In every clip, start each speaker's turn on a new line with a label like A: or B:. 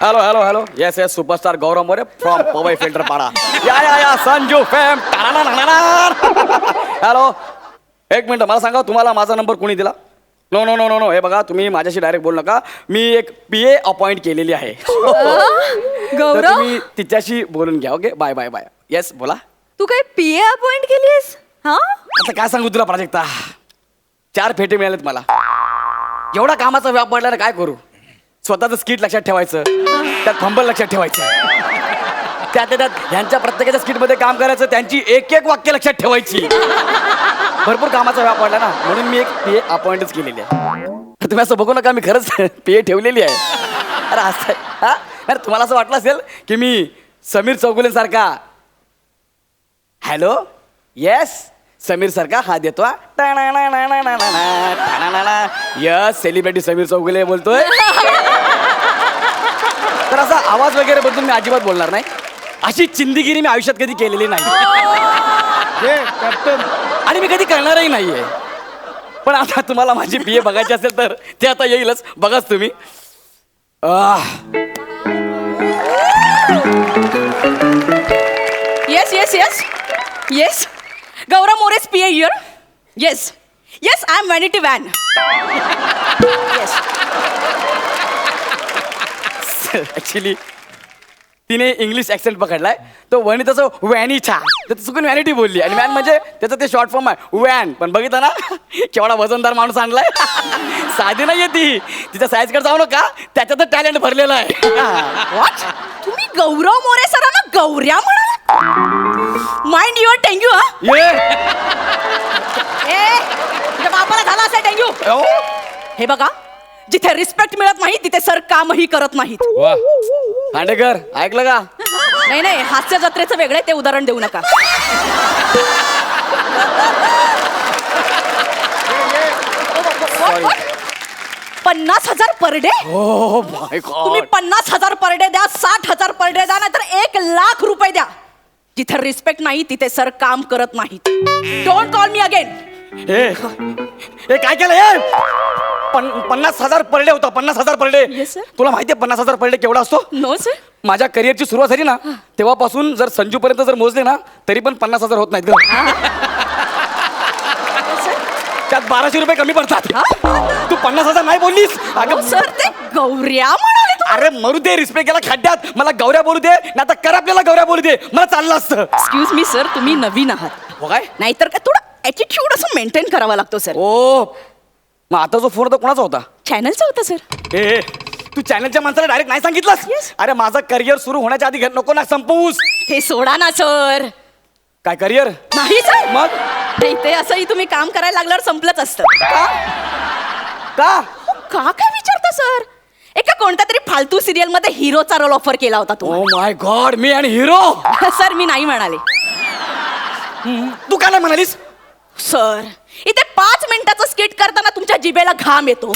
A: Hello hello hello yes yes superstar Gaurav More from Powai filter Pada या Sanju fam hello एक minute मला सांगा तुम्हाला माझा नंबर कोणी दिला no no no no no हे बघा तुम्ही माझ्याशी डायरेक्ट बोलू नका मी एक PA अपॉइंट केलेली आहे तर
B: गौरव
A: तुम्ही तिच्याशी बोलून घ्या okay bye bye bye yes बोला
B: तू काय PA अपॉइंट केलीस हा
A: आता काय सांगू तुला प्राजक्ता 4 फेटे मिळालेत मला एवढा कामाचा व्याप पडला ना काय करू स्वतःचं स्किट लक्षात ठेवायचं त्यात फंबल लक्षात ठेवायचं त्यात ह्यांच्या प्रत्येकाच्या स्किटमध्ये काम करायचं त्यांची एक एक वाक्य लक्षात ठेवायची भरपूर कामाचा व्याप पडला ना म्हणून मी एक PA अपॉइंटच केलेली आहे तुम्ही असं बघू नका मी खरंच PA ठेवलेली आहे अरे असं हा अरे तुम्हाला असं वाटलं असेल की मी समीर चौगुलेसारखा हॅलो येस समीर सारखा हा देतो यस सेलिब्रिटी समीर चौगुले बोलतोय तर असा आवाज वगैरे बदलून मी अजिबात बोलणार नाही अशी चिंदीगिरी मी आयुष्यात कधी केलेली नाही आणि मी कधी करणारही नाहीये पण आता तुम्हाला माझी PA बघायची असेल तर ते आता येईलच बघाच तुम्ही
B: yes yes yes yes Gaurav More's PA here yes yes I am vanity van yes
A: actually तिने इंग्लिश ऍक्सेंट पकडलाय तो वनिताचं वॅनिछा तर ती चुकून व्हॅनिटी बोलली आणि वॅन म्हणजे त्याचं ते शॉर्ट फॉर्म आहे वॅन पण बघितलं ना केवढा वजनदार माणूस आणलाय साधी नाहीये ती तिच्या साईजकडे जाऊ नका त्याच्यातच टॅलेंट भरलेलं आहे
B: व्हॉट तुम्ही गौरव मोरे सरांना गौऱ्या म्हणाला माइंड युअर टेंग्यू हा
A: ये
B: ए तुझ्या बापाला झाला असेल टेंग्यू हे बघा जिथे रिस्पेक्ट मिळत नाही तिथे सर कामही करत नाहीत
A: खांडेकर ऐकलं का
B: नाही नाही हास्य जत्रेचं वेगळं ते उदाहरण देऊ नका
A: Sorry.
B: 50,000 पर डे
A: हो माय
B: तुम्ही
A: गॉड
B: 50,000 पर डे द्या 60,000 पर डे द्या नाहीतर 1,00,000 रुपये द्या जिथे रिस्पेक्ट नाही तिथे सर काम करत नाहीत डोंट कॉल मी अगेन
A: हे काय केलं हे 50,000 पर डे होता 50,000 पर डे
B: Yes, sir.
A: तुला माहितीये 50,000 पर डे केवढा असतो
B: नो सर
A: माझ्या करिअरची सुरुवात झाली ना तेव्हापासून जर संजू पर्यंत जर मोजले ना तरी पण 50,000 होत नाहीत ग त्यात 1200 रुपये कमी पडतात तू 50,000 नाही बोललीस अगं
B: सर ते गौऱ्या म्हणाले
A: अरे मरू दे रिस्पेक्ट केला खड्ड्यात मला गौऱ्या बोलू दे ना तर कर आपल्याला गौऱ्या बोलू दे मला चाललं असतं
B: एक्सक्यूज मी सर तुम्ही नवीन आहात
A: हो काय
B: नाहीतर काय थोडं ॲटिट्यूड असं मेंटेन करावा लागतो सर
A: ओ मग आता जो फोन होता कोणाचा होता
B: चॅनलचा होता सर
A: ए तू चॅनलच्या माणसाला डायरेक्ट नाही सांगितलंस अरे माझं करिअर सुरू होण्याच्या आधी नको ना संपवूस
B: हे सोडा ना सर
A: काय करिअर
B: नाही सर
A: मग
B: नाही ते असंही तुम्ही काम करायला लागल्यावर संपलंच असतं
A: का
B: का काय विचारता सर एका कोणत्या तरी फालतू सिरियल मध्ये हिरोचा रोल ऑफर केला होता
A: ओ
B: तुम्हाला
A: माय गॉड मी आणि हिरो
B: सर मी नाही म्हणाले
A: तू काय नाही म्हणालीस
B: सर इथे 5 मिनिटाचं स्किट करताना तुमच्या जिभेला घाम येतो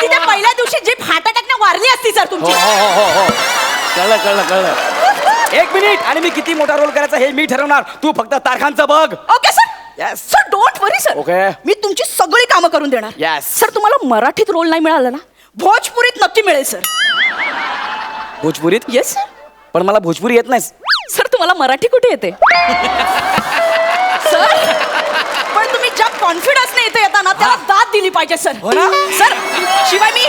B: तिथे पहिल्या दिवशी जीभ हार्ट अटॅकने वारली असती सर तुमची
A: कळलं 1 मिनिट आणि मी किती मोठा रोल करायचा हे मी ठरवणार तू फक्त तारखांचं बघ
B: okay sir
A: Yes.
B: Sir don't worry sir
A: Okay.
B: मी तुमची सगळी कामं करून देणार
A: Yes.
B: सर तुम्हाला मराठीत रोल नाही मिळाला ना भोजपुरीत नक्की मिळेल सर
A: भोजपुरीत
B: येस सर
A: पण मला भोजपुरी येत नाही
B: सर तुम्हाला मराठी कुठे येते सर पण तुम्ही ज्या कॉन्फिडन्सने इथे येता ना त्याला दाद दिली पाहिजे सर
A: हो ना?
B: सर शिवाय मी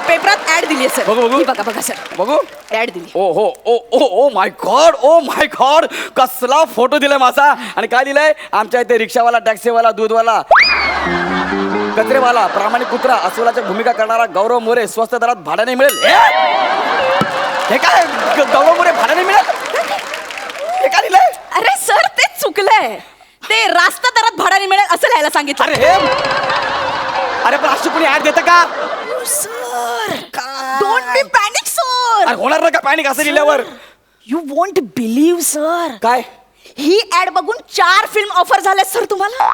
B: पेपरात ऍड दिली आहे सर
A: बघू, बघू.
B: ही बघा बघा सर
A: बघू
B: ऍड दिली
A: ओ हो ओ माय गॉड कसला फोटो दिलाय माझा आणि काय दिलंय आमच्या इथे रिक्षावाला टॅक्सीवाला दूधवाला कचरेवाला प्रामाणिक कुत्रा अस्वलाच्या भूमिका करणारा गौरव मोरे स्वस्त दरात भाड्याने मिळेल हे काय गौरव मोरे भाड्याने मिळेल हे काय दिलंय
B: अरे सर ते चुकलंय ते रास्त दरात भाड्याने मिळेल असं लिहायला सांगितलं
A: अरे पण अशी कोणी ऍड देतं का
B: sir don't be panic sir
A: अरे होणार ना का पॅनिक असं लिहिल्यावर
B: यू वॉन्ट बिलीव्ह सर
A: काय
B: ही ऍड बघून 4 फिल्म ऑफर झाल्या सर तुम्हाला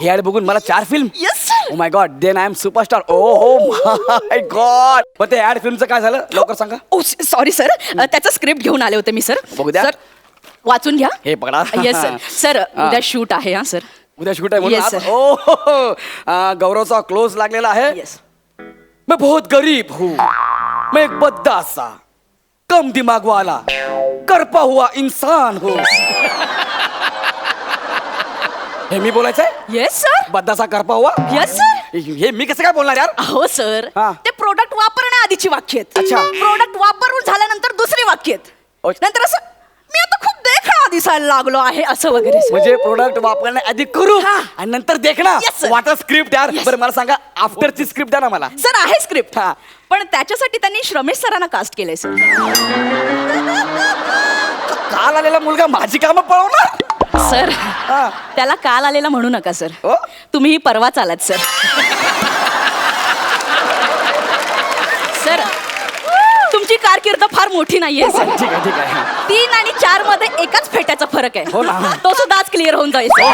A: हे ऍड बघून मला 4 film
B: yes sir
A: oh my god then I am superstar oh my god पण ते ऍड फिल्मचं काय झालं लवकर सांगा
B: ओ सॉरी सर त्याचं स्क्रिप्ट घेऊन आले होते मी सर
A: बघू द्या.
B: सर वाचून घ्या
A: हे पकडा
B: येस सर सर उद्या शूट आहे हा सर
A: उद्या शूट आहे म्हणून
B: Yes,
A: आज-
B: sir.
A: ओ हो, हो. गौरवचा क्लोज लागलेला आहे.
B: येस
A: मैं बहुत गरीब हूँ, मैं एक बद्दा सा कम दिमाग वाला करपा हुआ इंसान हूँ. हे मी बोलायचंय?
B: येस सर
A: बद्दा सा करपा हुआ?
B: येस सर
A: हे मी कसं काय बोलणार यार?
B: अहो सर
A: हा.
B: ते प्रोडक्ट वापरण्याआधीची वाक्य आहेत.
A: अच्छा.
B: प्रोडक्ट वापरून झाल्यानंतर दुसरी वाक्य आहेत.
A: अच्छा.
B: नंतर असं मी आता खूप देखणा दिसायला लागलो आहे असं वगैरे sir.
A: म्हणजे प्रोडक्ट वापरण्या आधी करू
B: हा.
A: आणि नंतर देखना.
B: Yes, sir.
A: वाटा स्क्रिप्ट यार.
B: Yes.
A: बरं मला सांगा आफ्टरची स्क्रिप्ट द्या ना मला.
B: सर आहे स्क्रिप्ट
A: हा.
B: पण त्याच्यासाठी त्यांनी श्रमेश सरांना कास्ट केलंय सर.
A: काल आलेला मुलगा माझी कामं पळवणार.
B: सर
A: हा.
B: त्याला काल आलेला म्हणू नका सर
A: हो?
B: तुम्ही परवाच आलात सर. सर तुमची कारकीर्द फार मोठी नाहीये सर.
A: ठीक आहे ठीक आहे.
B: 3 आणि 4 मध्ये एकाच फेट्याचा फरक आहे.
A: हो ना.
B: तो सुद्धा आज क्लिअर होऊन जाईल सर.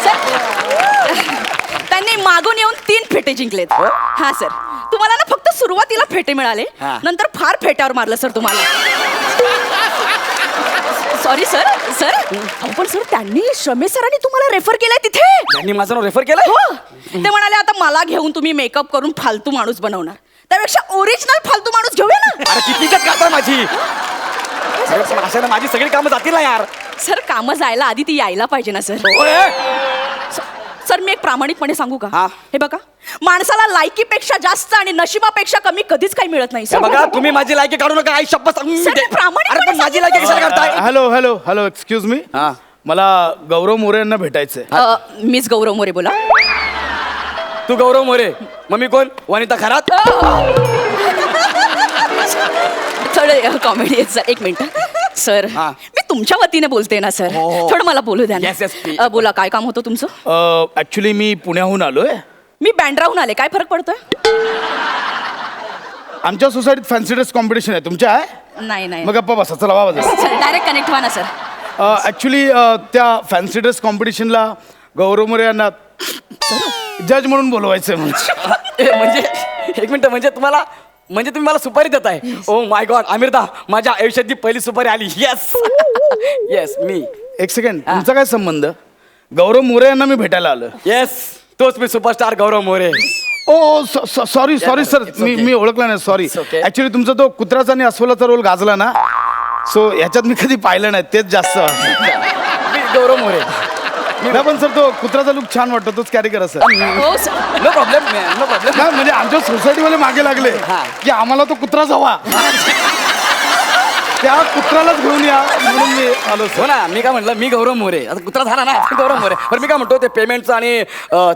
B: सर, त्यांनी मागून येऊन 3 फेटे जिंकलेत.
A: हो?
B: हा सर तुम्हाला ना फक्त सुरुवातीला फेटे मिळाले
A: हा.
B: नंतर फार फेट्यावर मारलं सर तुम्हाला. सॉरी सर सर पण सर त्यांनी श्रमेश सरांनी तुम्हाला रेफर केलंय तिथे.
A: त्यांनी माझं नाव रेफर केलं.
B: हो ते म्हणाले आता मला घेऊन तुम्ही मेकअप करून फालतू माणूस बनवणार त्यापेक्षा ओरिजिनल फालतू माणूस घेऊया ना.
A: अरे किती इज्जत करताय माझी. अरे पण अशाने माझी सगळी कामं जातील ना यार.
B: सर कामं जायला आधी ती यायला पाहिजे ना सर.
A: ओए,
B: सर मी एक प्रामाणिकपणे सांगू का
A: हा.
B: हे बघा माणसाला लायकीपेक्षा जास्त आणि नशिबापेक्षा कमी कधीच काही मिळत नाही
A: हे
B: सर.
A: बघा तुम्ही माझी लायकी काढू नका. आई शपथ सांगून
B: सर, मी प्रामाणिकपणे
A: अरे पण माझी लायकी कशाला करताय?
C: Hello hello hello excuse me
A: हा.
C: मला गौरव मोरे यांना भेटायचंय.
B: मिस गौरव मोरे बोला.
A: तू गौरव मोरे मग मी कोण? वनिता खरात.
B: थोडं कॉमेडी आहे सर. एक मिनिट सर
A: हा.
B: मी तुमच्या वतीने बोलते ना सर.
A: हो, हो.
B: थोडं मला बोलू द्या
A: Yes, yes, please.
B: ना. बोला काय काम होतं तुमचं?
C: ऍक्च्युली मी पुण्याहून आलोय.
B: मी बँड्राहून आले काय फरक पडतोय?
C: आमच्या सोसायटीत फॅन्सी ड्रेस कॉम्पिटिशन आहे. तुमच्या आहे?
B: नाही नाही
C: मग गप्पा बसा. चला वा
B: सर डायरेक्ट कनेक्ट व्हा ना सर.
C: ऍक्च्युली त्या फॅन्सी ड्रेस कॉम्पिटिशनला गौरव मोरे यांना जज म्हणून बोलवायचंय म्हणजे.
A: म्हणजे एक मिनिट म्हणजे तुम्ही मला सुपारी देताय? ओ माय गॉड अमिरदा माझ्या आयुष्यातली पहिली सुपारी आली. येस येस मी.
C: एक सेकंड तुमचा काय संबंध? गौरव मोरे यांना मी भेटायला आलो.
A: येस तोच मी superstar Gaurav More.
C: Oh sorry sorry sir
A: it's okay.
C: मी ओळखला नाही सॉरी.
A: It's okay.
C: ऍक्च्युली तुमचा तो कुत्राचा आणि अस्वलाचा रोल गाजला ना सो ह्याच्यात मी कधी पाहिलं नाही तेच जास्त वाटतं.
A: मी गौरव मोरे.
C: नाही पण सर तो कुत्राचा लुक छान वाटतो तोच कॅरी करा सर.
B: हो sir.
A: No problem no problem.
C: नाही म्हणजे आमच्या सोसायटीवाले मागे लागले
A: हा.
C: की आम्हाला तो कुत्राच हवा. त्या कुत्रालाच घेऊन या म्हणून मी आलो
A: हो
C: सर.
A: ना मी काय म्हटलं मी गौरव मोरे. आता कुत्रा झाला ना गौरव मोरे. पण मी काय म्हणतो ते पेमेंटचं आणि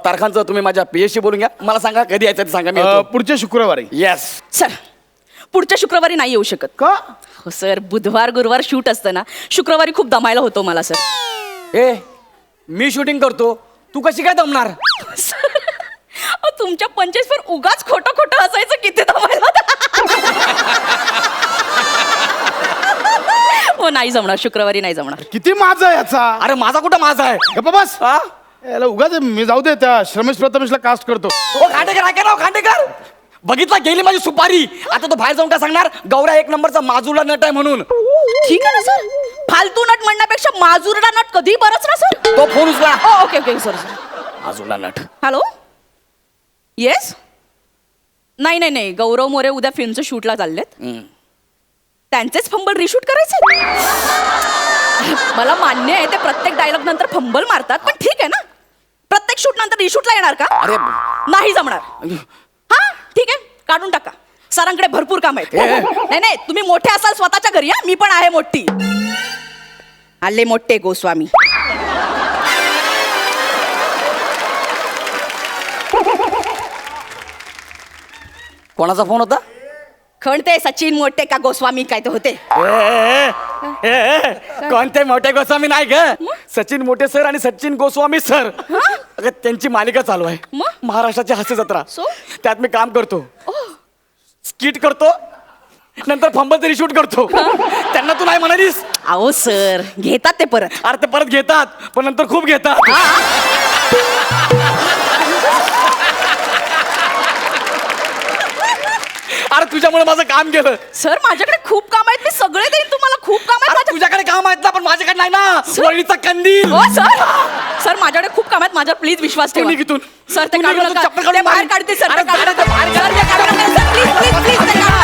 A: तारखांचं तुम्ही माझ्या पीएसशी बोलून घ्या. मला सांगा कधी यायचं ते सांगा मी
C: पुढच्या शुक्रवारी.
A: येस.
B: सर पुढच्या शुक्रवारी नाही येऊ शकत.
C: का?
B: हो सर बुधवार गुरुवार शूट असतं ना शुक्रवारी खूप दमायला होतो मला सर.
A: ए मी शूटिंग करतो तू कशी काय दमणार?
B: सर, अहो, तुमच्या 25 वर उगाच खोटं खोटं हसायचं किती दमायला हो नाही जमणार शुक्रवारी नाही जमणार.
C: किती माझा याचा?
A: अरे माझा कुठं माझा आहे?
C: गप्पा बस.
A: हा?
C: याला उगाच मी जाऊ दे त्या श्रमेश प्रथमेशला कास्ट करतो.
A: ओ खांडेकर ऐका ना खांडेकर. बघितला गेली माझी सुपारी. आता तो बाहेर जाऊन काय सांगणार गौऱ्या 1 नंबरचा माजुरला नट आहे म्हणून.
B: ठीक आहे ना सर फालतू नट म्हणण्यापेक्षा माजुरडा नट कधी बरंच ना सर.
A: तो फोन उचला.
B: Okay okay sir sir.
A: माजुरला नट.
B: हॅलो येस नाही नाही नाही गौरव मोरे उद्या फिल्मचं शूटला चाललेत. त्यांचेच फंबल रिशूट करायचे. मला मान्य आहे ते प्रत्येक डायलॉग नंतर फंबल मारतात पण ठीक आहे ना प्रत्येक शूट नंतर रिशूटला येणार का?
A: अरे
B: नाही जमणार. हा ठीक आहे काढून टाका. सरांकडे भरपूर काम आहेत. नाही नाही तुम्ही मोठे असाल स्वतःच्या घरी या मी पण आहे मोठी. आले मोठे गोस्वामी.
A: कोणाचा फोन होता?
B: खणते सचिन मोठे का गोस्वामी काय ते होते.
A: कोणते मोठे गोस्वामी नाही ग. सचिन मोठे सर आणि सचिन गोस्वामी सर. अगं त्यांची मालिका चालू आहे
B: मग?
A: महाराष्ट्राची हास्य जत्रा.
B: So?
A: त्यात मी काम करतो. स्किट करतो नंतर फंबल तरी शूट करतो. त्यांना तू नाही म्हणालीस?
B: अहो सर घेतात ते परत.
A: अरे ते परत घेतात पण नंतर खूप घेतात. अरे तुझ्यामुळे माझं काम गेलं.
B: सर माझ्याकडे खूप काम आहेत मी सगळे देईन तुम्हाला खूप काम आहेत
A: अरे तुझ्याकडे काम आहेत ना पण माझ्याकडे नाही ना वळीचा कंदील.
B: हो सर सर माझ्याकडे खूप काम आहेत माझ्यावर प्लीज विश्वास
A: तू
B: ठेवा
A: निघ इथून.
B: सर ते
A: तू
B: काढू
A: निघ, तू
B: नका
A: चप्पल काढून
B: ते बाहेर
A: मारीन.
B: काढते सर
A: अरे
B: ते काढू
A: बाहेर
B: नका.
A: बाहेर
B: सर, ते काढू नका. सर, please, please, please, ते काढू